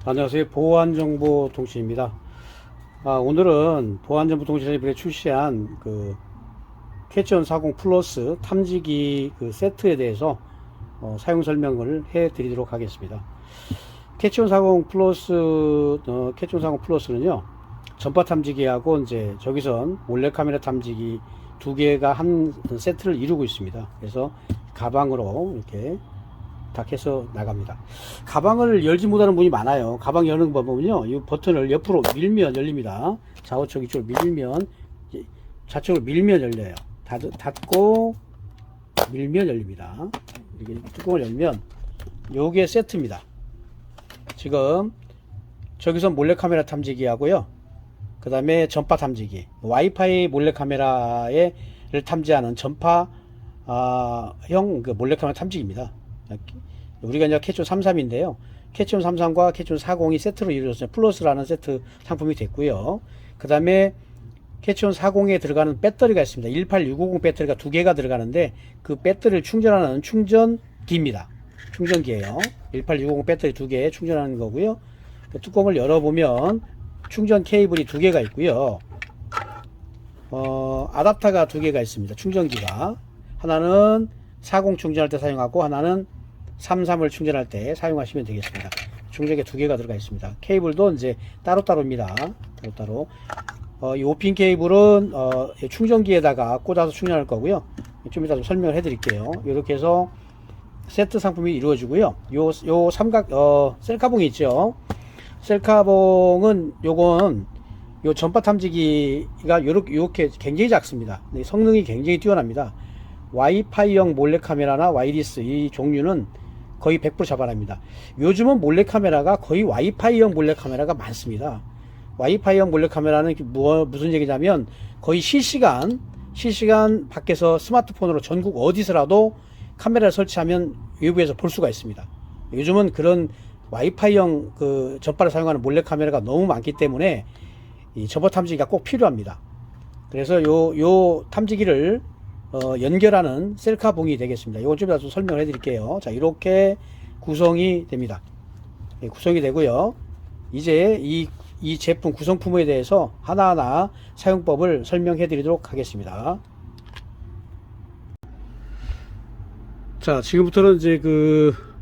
안녕하세요. 보안정보통신입니다. 오늘은 보안정보통신이 이번에 출시한 캐치온 40 플러스 탐지기 세트에 대해서 사용 설명을 해 드리도록 하겠습니다. 캐치온 40 플러스, 캐치온 40 플러스는요, 전파 탐지기하고 이제 적외선 몰래카메라 탐지기 두 개가 한 세트를 이루고 있습니다. 그래서 가방으로 이렇게 딱 해서 나갑니다. 가방을 열지 못하는 분이 많아요. 가방 여는 방법은요, 이 버튼을 옆으로 밀면 열립니다. 좌우측 이쪽으로 밀면, 좌측으로 밀면 열려요. 닫고 밀면 열립니다. 이렇게 뚜껑을 열면 요게 세트입니다. 지금 저기서 몰래카메라 탐지기 하고요, 그 다음에 전파 탐지기, 와이파이 몰래카메라를 탐지하는 전파 형 몰래카메라 탐지기입니다. 우리가 이제 캐치온 33인데요. 캐치온 33과 캐치온 40이 세트로 이루어졌어요. 플러스라는 세트 상품이 됐고요. 그 다음에 캐치온 40에 들어가는 배터리가 있습니다. 18650 배터리가 두 개가 들어가는데 그 배터리를 충전하는 충전기입니다. 충전기예요. 18650 배터리 두 개 충전하는 거고요. 그 뚜껑을 열어보면 충전 케이블이 두 개가 있고요. 아답터가 두 개가 있습니다. 충전기가 하나는 40 충전할 때 사용하고 하나는 33을 충전할 때 사용하시면 되겠습니다. 충전기 두 개가 들어가 있습니다. 케이블도 이제 따로따로입니다. 따로따로. 이 5핀 케이블은 충전기에다가 꽂아서 충전할 거고요. 좀 이따 좀 설명을 해 드릴게요. 이렇게 해서 세트 상품이 이루어지고요. 요 삼각 셀카봉이 있죠. 셀카봉은 요건 요 전파 탐지기가 요렇게 굉장히 작습니다. 성능이 굉장히 뛰어납니다. 와이파이형 몰래카메라나 와이리스 이 종류는 거의 100% 잡아냅니다. 요즘은 몰래카메라가 거의 와이파이형 몰래카메라가 많습니다. 와이파이형 몰래카메라는 무슨 얘기냐면 거의 실시간 밖에서 스마트폰으로 전국 어디서라도 카메라를 설치하면 외부에서 볼 수가 있습니다. 요즘은 그런 와이파이형 전파를 사용하는 몰래카메라가 너무 많기 때문에 이 전파 탐지기가 꼭 필요합니다. 그래서 요 탐지기를 연결하는 셀카봉이 되겠습니다. 이건 좀 이따 좀 설명을 해 드릴게요. 자, 이렇게 구성이 됩니다. 구성이 되고요. 이제 이 제품 구성품에 대해서 하나하나 사용법을 설명해 드리도록 하겠습니다. 자, 지금부터는 이제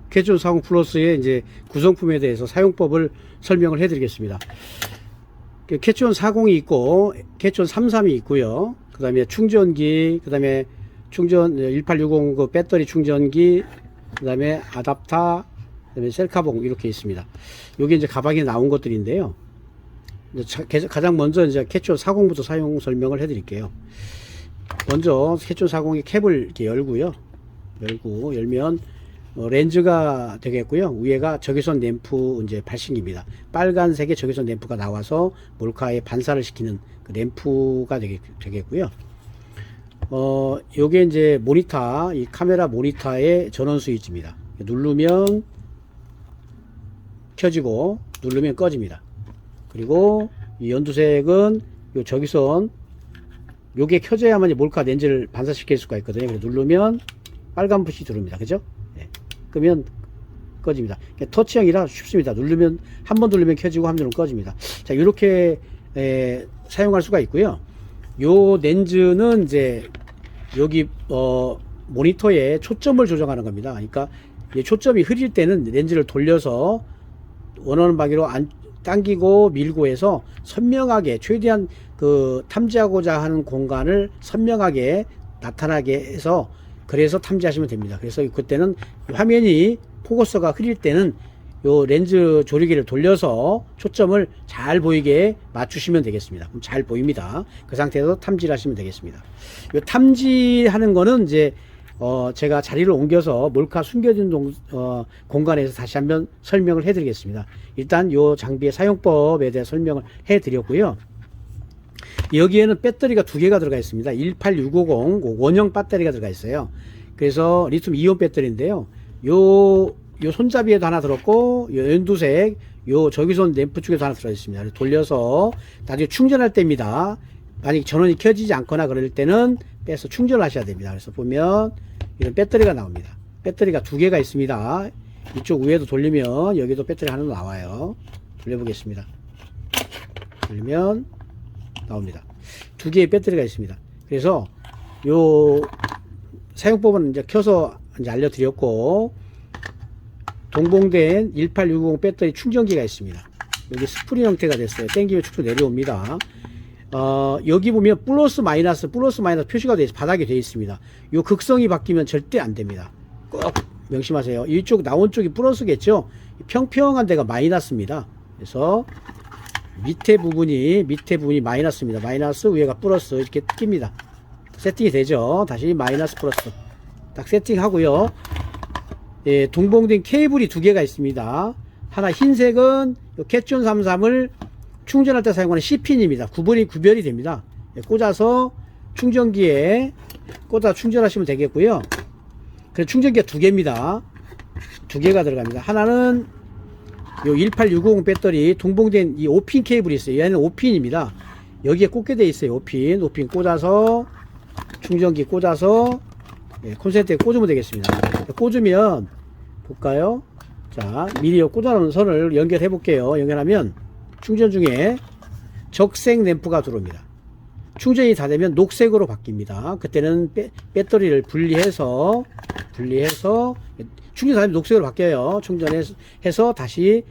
캐치온 40 플러스의 이제 구성품에 대해서 사용법을 설명을 해 드리겠습니다. 캐치온 40이 있고 캐치온 33이 있고요. 그 다음에 충전기, 그 다음에 1860 배터리 충전기, 그 다음에 아답터, 그 다음에 셀카봉 이렇게 있습니다. 요게 이제 가방에 나온 것들인데요. 가장 먼저 이제 캐치온 40부터 사용 설명을 해 드릴게요. 먼저 캐치온 40의 캡을 이렇게 열고요. 열면 렌즈가 되겠고요. 위에가 적외선 램프 이제 발신기입니다. 빨간색의 적외선 램프가 나와서 몰카에 반사를 시키는 그 램프가 되겠고요. 요게 이제 모니터, 이 카메라 모니터의 전원 스위치입니다. 누르면 켜지고 누르면 꺼집니다. 그리고 이 연두색은 요 적외선, 요게 켜져야만 몰카 렌즈를 반사시킬 수가 있거든요. 그래서 누르면 빨간 불이 들어옵니다. 그죠? 네. 끄면 꺼집니다. 터치형이라 쉽습니다. 한 번 누르면 켜지고 한 번 누르면 꺼집니다. 자, 이렇게 사용할 수가 있고요. 요 렌즈는 이제 여기 모니터에 초점을 조정하는 겁니다. 그러니까 초점이 흐릴 때는 렌즈를 돌려서 원하는 방향으로 당기고 밀고 해서 선명하게 최대한 탐지하고자 하는 공간을 선명하게 나타나게 해서 그래서 탐지하시면 됩니다. 그래서 그때는 화면이 포커스가 흐릴 때는 요 렌즈 조리개를 돌려서 초점을 잘 보이게 맞추시면 되겠습니다. 그럼 잘 보입니다. 그 상태에서 탐지를 하시면 되겠습니다. 요 탐지하는 거는 이제 제가 자리를 옮겨서 몰카 숨겨진 공간에서 다시 한번 설명을 해 드리겠습니다. 일단 요 장비의 사용법에 대해 설명을 해 드렸고요. 여기에는 배터리가 두 개가 들어가 있습니다. 18650 원형 배터리가 들어가 있어요. 그래서 리튬 이온 배터리인데요. 요 손잡이에도 하나 들었고, 요 연두색, 요 적외선 램프 쪽에도 하나 들어 있습니다. 돌려서 나중에 충전할 때입니다. 만약 전원이 켜지지 않거나 그럴 때는 빼서 충전을 하셔야 됩니다. 그래서 보면 이런 배터리가 나옵니다. 배터리가 두 개가 있습니다. 이쪽 위에도 돌리면 여기도 배터리 하나 나와요. 돌려보겠습니다. 돌리면 나옵니다. 두 개의 배터리가 있습니다. 그래서 요 사용법은 이제 켜서 이제 알려드렸고, 동봉된 1860 배터리 충전기가 있습니다. 여기 스프링 형태가 됐어요. 당기면 쭉쭉 내려옵니다. 여기 보면 플러스 마이너스 표시가 되어 바닥에 되어 있습니다. 요 극성이 바뀌면 절대 안 됩니다. 꼭 명심하세요. 이쪽 나온 쪽이 플러스겠죠. 평평한 데가 마이너스입니다. 그래서 밑에 부분이 마이너스입니다. 마이너스, 위에가 플러스 이렇게 낍니다. 세팅이 되죠. 다시 마이너스 플러스 딱 세팅하고요. 예, 동봉된 케이블이 두 개가 있습니다. 하나 흰색은 캣존 33을 충전할 때 사용하는 C핀입니다. 구별이 됩니다. 예, 꽂아서 충전기에 꽂아 충전하시면 되겠고요. 그래서 충전기가 두 개입니다. 두 개가 들어갑니다. 하나는 요 1860 배터리 동봉된 이 5핀 케이블이 있어요. 얘는 5핀입니다. 여기에 꽂게 돼 있어요. 5핀 꽂아서 충전기 꽂아서 예, 콘센트에 꽂으면 되겠습니다. 꽂으면 볼까요? 자, 미리 꽂아놓은 선을 연결해 볼게요. 연결하면 충전 중에 적색 램프가 들어옵니다. 충전이 다 되면 녹색으로 바뀝니다. 그때는 배터리를 분리해서 충전 다 되면 녹색으로 바뀌어요. 충전해서 다시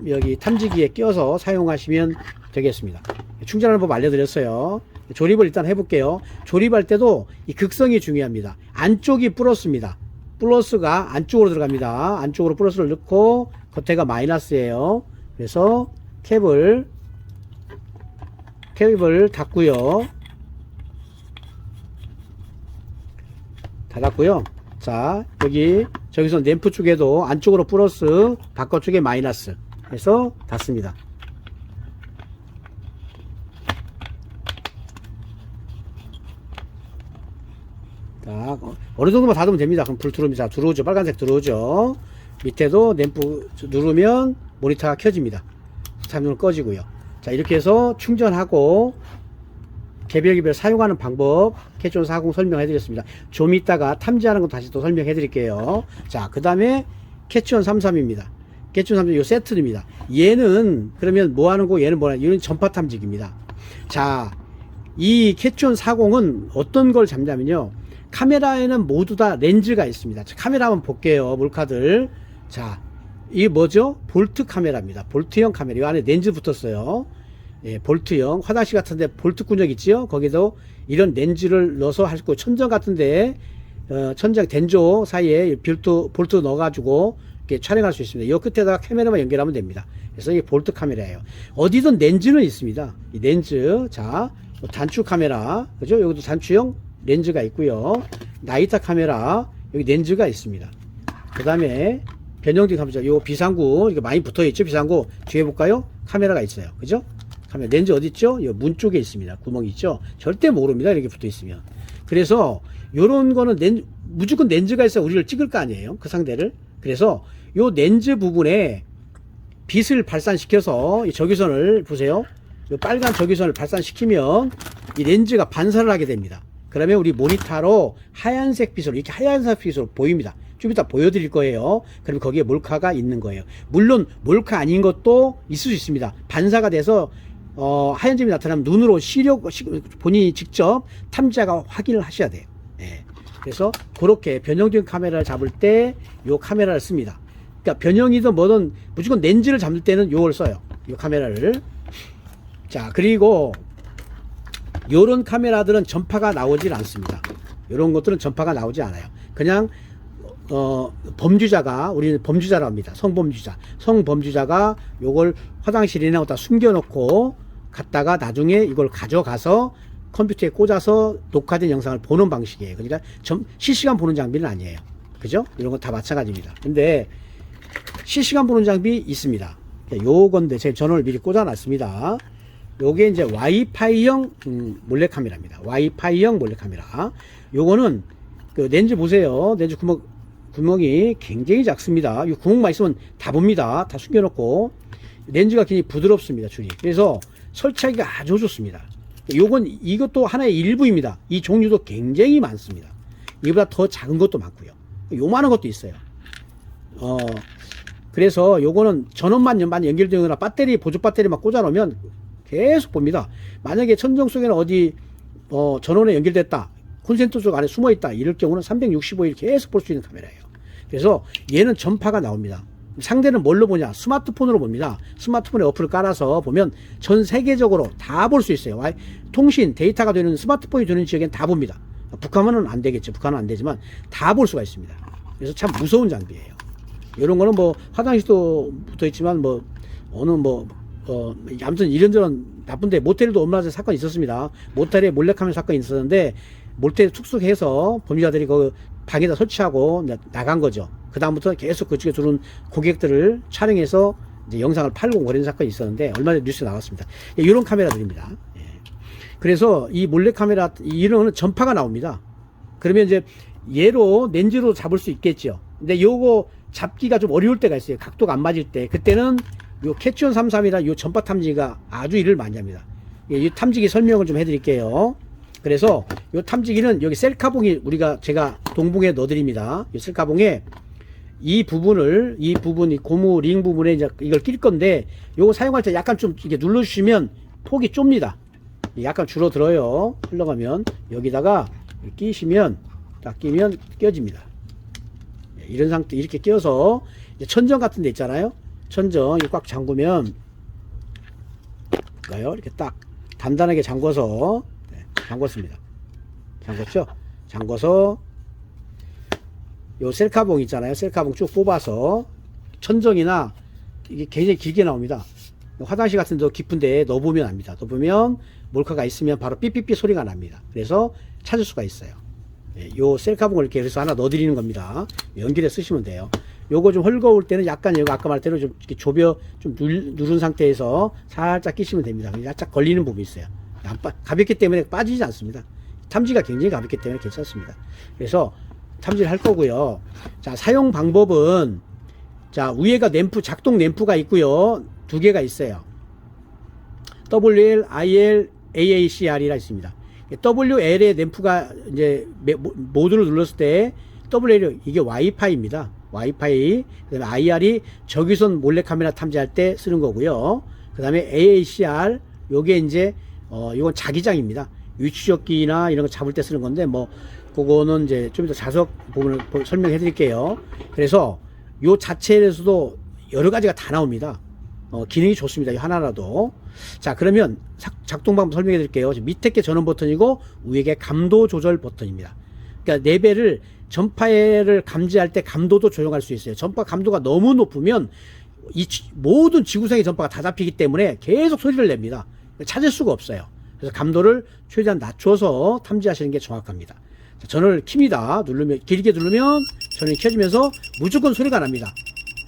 여기 탐지기에 껴서 사용하시면 되겠습니다. 충전하는 법 알려드렸어요. 조립을 일단 해볼게요. 조립할 때도 이 극성이 중요합니다. 안쪽이 플러스입니다. 플러스가 안쪽으로 들어갑니다. 안쪽으로 플러스를 넣고 겉에가 마이너스예요. 그래서 캡을 닫고요. 닫았고요. 자, 저기서 램프 쪽에도 안쪽으로 플러스, 바깥쪽에 마이너스 해서 닫습니다. 자, 어느 정도만 닫으면 됩니다. 그럼 불 들어옵니다. 들어오죠. 빨간색 들어오죠. 밑에도 램프 누르면 모니터가 켜집니다. 타이머는 꺼지고요. 자, 이렇게 해서 충전하고 개별 사용하는 방법 캣존 40 설명해 드렸습니다. 좀 이따가 탐지하는 거 다시 또 설명해 드릴게요. 자, 그 다음에 캣존 33입니다. 캣존 33 요 세트입니다. 얘는 그러면 뭐 하는 거, 얘는 뭐냐, 얘는 전파 탐지기입니다. 자, 이 캣존 40은 어떤 걸 잡냐면요, 카메라에는 모두 다 렌즈가 있습니다. 자, 카메라 한번 볼게요. 몰카들. 자, 이게 뭐죠? 볼트 카메라입니다. 볼트형 카메라. 이 안에 렌즈 붙었어요. 예, 볼트형. 화장실 같은데 볼트 군역 있지요? 거기도 이런 렌즈를 넣어서 할 수 있고, 천정 같은데, 천정 den조 사이에 볼트 넣어가지고, 이렇게 촬영할 수 있습니다. 이 끝에다가 카메라만 연결하면 됩니다. 그래서 이게 볼트 카메라예요. 어디든 렌즈는 있습니다. 이 렌즈. 자, 단축 카메라. 그죠? 여기도 단축형 렌즈가 있고요. 나이트 카메라. 여기 렌즈가 있습니다. 그 다음에, 변형된 카메라. 요 비상구, 이렇게 많이 붙어 있죠? 비상구. 뒤에 볼까요? 카메라가 있어요. 그죠? 카메라. 렌즈 어디 있죠? 요 문 쪽에 있습니다. 구멍이 있죠? 절대 모릅니다. 이렇게 붙어 있으면. 그래서, 요런 거는 무조건 렌즈가 있어야 우리를 찍을 거 아니에요? 그 상대를. 그래서, 요 렌즈 부분에 빛을 발산시켜서, 이 적외선을 보세요. 요 빨간 적외선을 발산시키면, 이 렌즈가 반사를 하게 됩니다. 그러면 우리 모니터로 하얀색 빛으로, 이렇게 하얀색 빛으로 보입니다. 좀 이따 보여드릴 거예요. 그럼 거기에 몰카가 있는 거예요. 물론 몰카 아닌 것도 있을 수 있습니다. 반사가 돼서 하얀 점이 나타나면 눈으로 본인이 직접 탐지자가 확인을 하셔야 돼요. 예. 그래서 그렇게 변형된 카메라를 잡을 때 요 카메라를 씁니다. 그러니까 변형이든 뭐든 무조건 렌즈를 잡을 때는 요걸 써요. 요 카메라를. 자, 그리고 요런 카메라들은 전파가 나오질 않습니다. 요런 것들은 전파가 나오지 않아요. 그냥 범죄자가, 우리는 범죄자라고 합니다. 성범죄자가 요걸 화장실이나 어디다 숨겨놓고 갔다가 나중에 이걸 가져가서 컴퓨터에 꽂아서 녹화된 영상을 보는 방식이에요. 그러니까 실시간 보는 장비는 아니에요. 그죠? 이런 건 다 마찬가지입니다. 근데 실시간 보는 장비 있습니다. 요건데 제 전원을 미리 꽂아놨습니다. 요게 이제 와이파이형 몰래카메라입니다. 와이파이형 몰래카메라. 요거는 그 렌즈 보세요. 렌즈 구멍이 굉장히 작습니다. 이 구멍만 있으면 다 봅니다. 다 숨겨놓고. 렌즈가 굉장히 부드럽습니다. 줄이. 그래서 설치하기가 아주 좋습니다. 이것도 하나의 일부입니다. 이 종류도 굉장히 많습니다. 이보다 더 작은 것도 많고요. 요만한 것도 있어요. 그래서 요거는 전원만 연결되거나 배터리, 보조 배터리만 꽂아 놓으면 계속 봅니다. 만약에 천정 속에는 어디, 전원에 연결됐다. 콘센트 쪽 안에 숨어 있다. 이럴 경우는 365일 계속 볼 수 있는 카메라예요. 그래서 얘는 전파가 나옵니다. 상대는 뭘로 보냐? 스마트폰으로 봅니다. 스마트폰에 어플을 깔아서 보면 전 세계적으로 다 볼 수 있어요. 통신, 데이터가 되는 스마트폰이 되는 지역엔 다 봅니다. 북한은 안 되겠죠. 북한은 안 되지만 다 볼 수가 있습니다. 그래서 참 무서운 장비예요. 이런 거는 뭐 화장실도 붙어 있지만 뭐 어느 뭐 아무튼 이런저런 나쁜데 모텔도 엄청난 사건이 있었습니다. 모텔에 몰래카메라 사건이 있었는데 모텔 축소해서 범죄자들이 그 방에다 설치하고 나간 거죠. 그 다음부터 계속 그쪽에 들어온 고객들을 촬영해서 이제 영상을 팔고 그런 사건이 있었는데 얼마 전에 뉴스에 나왔습니다. 이런 카메라들입니다. 예. 그래서 이 몰래카메라 이런 전파가 나옵니다. 그러면 이제 얘로 렌즈로 잡을 수 있겠죠. 근데 요거 잡기가 좀 어려울 때가 있어요. 각도가 안 맞을 때. 그때는 요 캐치온 33이라 요 전파 탐지기가 아주 일을 많이 합니다. 이 탐지기 설명을 좀 해드릴게요. 그래서 요 탐지기는 여기 셀카봉이 제가 동봉에 넣어드립니다. 이 셀카봉에 이 부분이 고무 링 부분에 이제 이걸 낄 건데 요거 사용할 때 약간 좀 이렇게 눌러주시면 폭이 좁니다. 약간 줄어들어요. 흘러가면 여기다가 끼시면 딱 끼면 껴집니다. 이런 상태 이렇게 껴서 천정 같은 데 있잖아요. 천정 이거 꽉 잠그면 이렇게 딱 단단하게 잠궈서 잠궜습니다. 잠궜죠? 잠궈서 요 셀카봉 있잖아요. 셀카봉 쭉 뽑아서 천정이나 이게 굉장히 길게 나옵니다. 화장실 같은 데 깊은데 넣어보면 압니다. 넣어보면 몰카가 있으면 바로 삐삐삐 소리가 납니다. 그래서 찾을 수가 있어요. 요 셀카봉을 이렇게 해서 하나 넣어드리는 겁니다. 연결해 쓰시면 돼요. 요거 좀 헐거울 때는 약간 이거 아까 말대로 좀 이렇게 좀 누른 상태에서 살짝 끼시면 됩니다. 살짝 걸리는 부분이 있어요. 가볍기 때문에 빠지지 않습니다. 탐지가 굉장히 가볍기 때문에 괜찮습니다. 그래서 탐지를 할 거고요. 자, 사용 방법은 자, 위에가 램프, 작동 램프가 있고요. 두 개가 있어요. WL, IL, AACR이라 있습니다. WL의 램프가 이제 모드를 눌렀을 때 WL 이게 와이파이입니다. 와이파이. 그다음에 IR이 적외선 몰래카메라 탐지할 때 쓰는 거고요. 그다음에 AACR 요게 이제 이건 자기장입니다. 위치적기나 이런 거 잡을 때 쓰는 건데 뭐 그거는 이제 좀 더 자석 부분을 설명해 드릴게요. 그래서 요 자체에서도 여러 가지가 다 나옵니다. 기능이 좋습니다. 이 하나라도. 자, 그러면 작동 방법 설명해 드릴게요. 밑에 게 전원 버튼이고 위에 게 감도 조절 버튼입니다. 그러니까 레벨을 전파를 감지할 때 감도도 조정할 수 있어요. 전파 감도가 너무 높으면 이 모든 지구상의 전파가 다 잡히기 때문에 계속 소리를 냅니다. 찾을 수가 없어요. 그래서 감도를 최대한 낮춰서 탐지하시는 게 정확합니다. 자, 전원을 킵니다. 길게 누르면 전원이 켜지면서 무조건 소리가 납니다.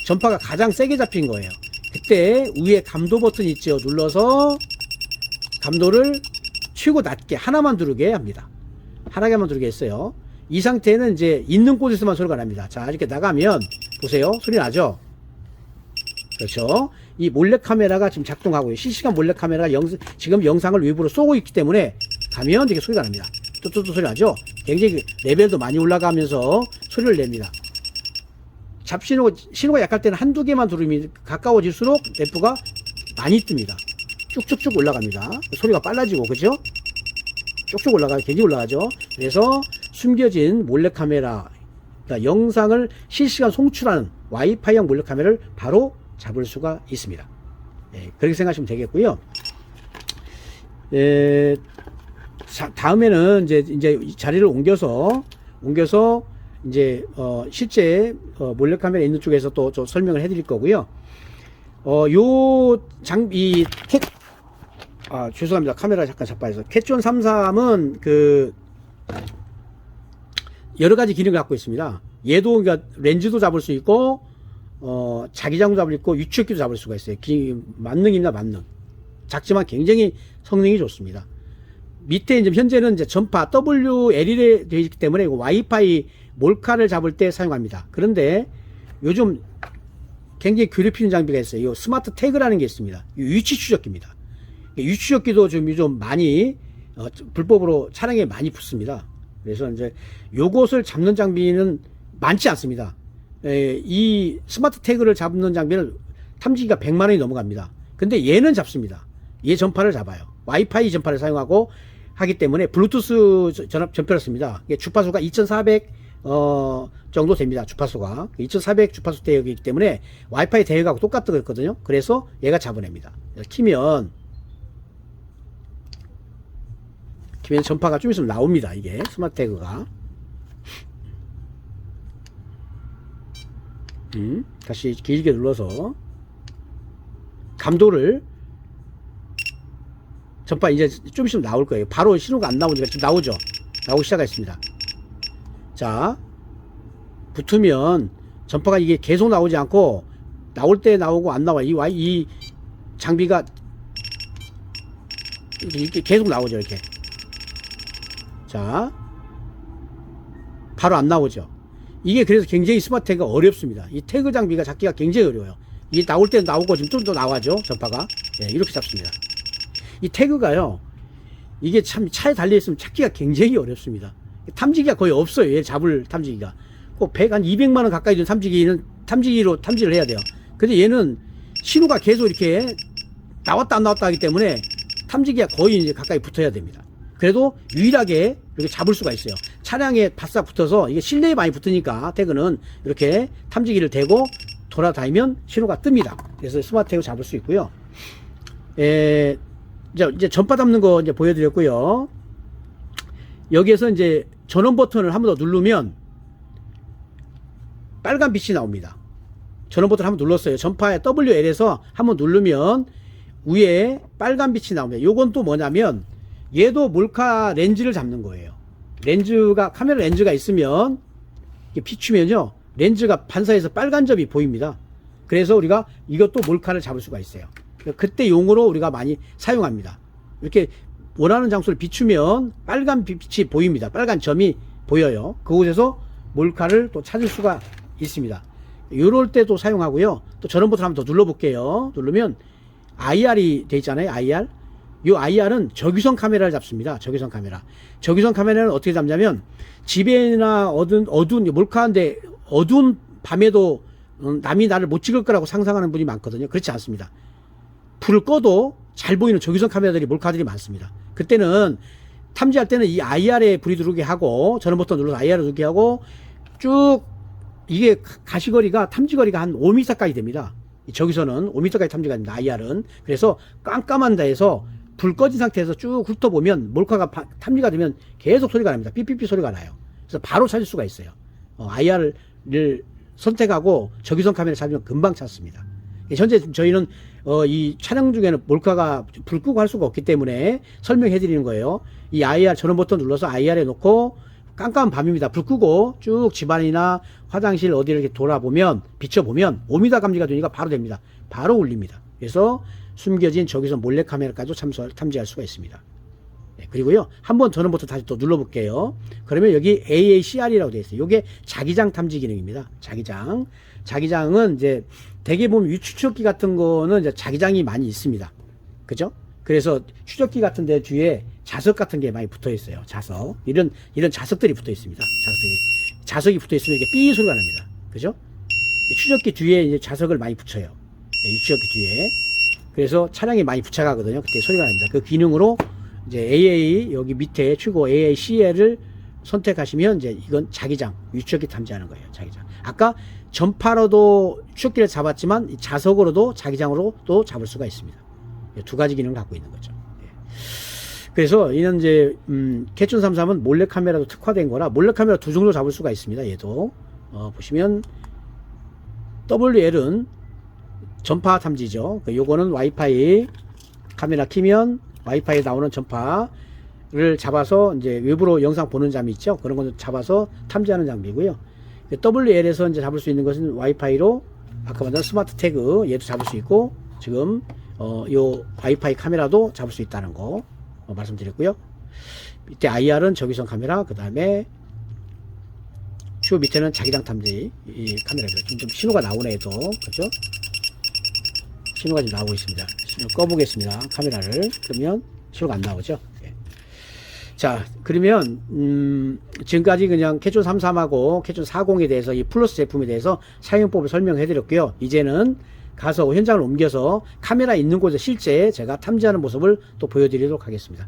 전파가 가장 세게 잡힌 거예요. 그때 위에 감도 버튼 있죠. 눌러서 감도를 최고 낮게 하나만 누르게 합니다. 하나만 누르게 했어요. 이 상태는 이제 있는 곳에서만 소리가 납니다. 자, 이렇게 나가면 보세요. 소리 나죠? 그렇죠. 이 몰래카메라가 지금 작동하고요. 실시간 몰래카메라가 지금 영상을 외부로 쏘고 있기 때문에 가면 이렇게 소리가 납니다. 뚜뚜뚜 소리 나죠? 굉장히 레벨도 많이 올라가면서 소리를 냅니다. 신호가 약할 때는 한두 개만 누르면 가까워질수록 램프가 많이 뜹니다. 쭉쭉쭉 올라갑니다. 소리가 빨라지고, 그죠? 쭉쭉 굉장히 올라가죠? 그래서 숨겨진 몰래카메라, 그러니까 영상을 실시간 송출하는 와이파이형 몰래카메라를 바로 잡을 수가 있습니다. 그렇게 생각하시면 되겠고요. 다음에는 이제 자리를 옮겨서 이제 실제 몰래카메라 있는 쪽에서 또 설명을 해드릴 거고요. 요 장비 죄송합니다. 카메라 잠깐 자빠져서. 캐치온 33은 여러 가지 기능을 갖고 있습니다. 얘도 그러니까 렌즈도 잡을 수 있고 자기장도 잡을 수 있고 위치적기도 잡을 수가 있어요. 만능입니다. 만능. 작지만 굉장히 성능이 좋습니다. 밑에 이제 현재는 이제 전파 WL이 되어 있기 때문에 와이파이 몰카를 잡을 때 사용합니다. 그런데 요즘 굉장히 괴롭히는 장비가 있어요. 이 스마트 태그라는 게 있습니다. 위치 추적기입니다. 위치 추적기도 좀 많이 불법으로 차량에 많이 붙습니다. 그래서 이제 요것을 잡는 장비는 많지 않습니다. 이 스마트 태그를 잡는 장비는 탐지기가 100만원이 넘어갑니다. 근데 얘는 잡습니다. 얘 전파를 잡아요. 와이파이 전파를 사용하고 하기 때문에 블루투스 전파를 씁니다. 주파수가 2400 정도 됩니다. 주파수가 2400 주파수 대역이기 때문에 와이파이 대역하고 똑같거든요. 그래서 얘가 잡아냅니다. 키면 전파가 좀 있으면 나옵니다. 이게 스마트 태그가. 다시 길게 눌러서 감도를 전파 이제 좀 있으면 나올 거예요. 바로 신호가 안 나오니까 지금 나오죠. 나오기 시작했습니다. 자, 붙으면 전파가 이게 계속 나오지 않고 나올 때 나오고 안 나와. 이 장비가 이렇게 계속 나오죠. 이렇게. 자, 바로 안 나오죠. 이게 그래서 굉장히 스마트 태그가 어렵습니다. 이 태그 장비가 잡기가 굉장히 어려워요. 이게 나올 때 나오고 지금 좀 더 나와죠. 전파가. 예, 이렇게 잡습니다. 이 태그가요, 이게 참 차에 달려있으면 찾기가 굉장히 어렵습니다. 탐지기가 거의 없어요. 얘 잡을 탐지기가. 꼭 100, 한 200만원 가까이 된 탐지기는 탐지기로 탐지를 해야 돼요. 근데 얘는 신호가 계속 이렇게 나왔다 안 나왔다 하기 때문에 탐지기가 거의 이제 가까이 붙어야 됩니다. 그래도 유일하게 이렇게 잡을 수가 있어요. 차량에 바싹 붙어서 이게 실내에 많이 붙으니까 태그는 이렇게 탐지기를 대고 돌아다니면 신호가 뜹니다. 그래서 스마트 태그 잡을 수 있고요. 이제 전파 잡는 거 이제 보여드렸고요. 여기에서 이제 전원 버튼을 한 번 더 누르면 빨간 빛이 나옵니다. 전원 버튼 한번 눌렀어요. 전파의 WL에서 한번 누르면 위에 빨간 빛이 나옵니다. 요건 또 뭐냐면 얘도 몰카 렌즈를 잡는 거예요. 렌즈가, 카메라 렌즈가 있으면 이렇게 비추면요, 렌즈가 반사해서 빨간 점이 보입니다. 그래서 우리가 이것도 몰카를 잡을 수가 있어요. 그때 용으로 우리가 많이 사용합니다. 이렇게 원하는 장소를 비추면 빨간 빛이 보입니다. 빨간 점이 보여요. 그곳에서 몰카를 또 찾을 수가 있습니다. 이럴 때도 사용하고요. 또 전원 버튼 한번 더 눌러볼게요. 누르면 IR이 돼 있잖아요. IR. 이 IR은 적외선 카메라를 잡습니다. 적외선 카메라. 적외선 카메라는 어떻게 잡냐면 집에나 어두운 몰카인데 어두운 밤에도 남이 나를 못 찍을 거라고 상상하는 분이 많거든요. 그렇지 않습니다. 불을 꺼도 잘 보이는 적외선 카메라들이 몰카들이 많습니다. 그때는 탐지할 때는 이 IR에 불이 들어오게 하고 전원 버튼 눌러서 IR을 누르게 하고 쭉 이게 가시거리가 탐지거리가 한 5m까지 됩니다. 적외선은 5m까지 탐지가 됩니다. IR은. 그래서 깜깜한 데에서 불 꺼진 상태에서 쭉 훑어보면 몰카가 탐지가 되면 계속 소리가 납니다. 삐삐삐 소리가 나요. 그래서 바로 찾을 수가 있어요. IR을 선택하고 적외선 카메라 찾으면 금방 찾습니다. 현재 저희는 이 촬영 중에는 몰카가 불 끄고 할 수가 없기 때문에 설명해 드리는 거예요. 이 IR 전원 버튼 눌러서 IR에 놓고 깜깜한 밤입니다. 불 끄고 쭉 집안이나 화장실 어디를 이렇게 돌아보면 비춰보면 5m 감지가 되니까 바로 됩니다. 바로 울립니다. 그래서 숨겨진 적외선 몰래 카메라까지도 탐지할 수가 있습니다. 네, 그리고요, 한번 전원 버튼 다시 또 눌러볼게요. 그러면 여기 AACR이라고 되어 있어요. 이게 자기장 탐지 기능입니다. 자기장. 자기장은 이제 대개 보면 위추적기 같은 거는 이제 자기장이 많이 있습니다. 그죠? 그래서 추적기 같은 데 뒤에 자석 같은 게 많이 붙어 있어요. 자석. 이런 자석들이 붙어 있습니다. 자석이 붙어 있으면 이게 삐 소리가 납니다. 그죠? 추적기 뒤에 이제 자석을 많이 붙여요. 네, 추적기 뒤에. 그래서 차량이 많이 부착하거든요. 그때 소리가 납니다. 그 기능으로 이제 AA 여기 밑에 추고 AACL을 선택하시면 이제 이건 자기장, 위추적기 탐지하는 거예요. 자기장. 아까 전파로도 추적기를 잡았지만 이 자석으로도 자기장으로도 잡을 수가 있습니다. 두 가지 기능을 갖고 있는 거죠. 그래서 이는 이제 캐춘 33은 몰래카메라도 특화된 거라 몰래카메라 두 종류 잡을 수가 있습니다. 얘도 보시면 WL은 전파 탐지죠. 요거는 와이파이 카메라 키면 와이파이에 나오는 전파를 잡아서 이제 외부로 영상 보는 장비 있죠. 그런 거 잡아서 탐지하는 장비고요. WL에서 이제 잡을 수 있는 것은 와이파이로 아까 말한 스마트 태그 얘도 잡을 수 있고 지금 요 와이파이 카메라도 잡을 수 있다는 거 말씀드렸고요. 밑에 IR은 적외선 카메라, 그 다음에 슈 밑에는 자기장 탐지 이 카메라입니다. 좀 신호가 나오네 또 그죠? 신호가 지금 나오고 있습니다. 신호 꺼보겠습니다. 카메라를 끄면 신호가 안 나오죠. 예. 자, 그러면 지금까지 그냥 캐촌 33하고 캐촌 40에 대해서 이 플러스 제품에 대해서 사용법을 설명해 드렸고요. 이제는 가서 현장을 옮겨서 카메라 있는 곳에 실제 제가 탐지하는 모습을 또 보여드리도록 하겠습니다.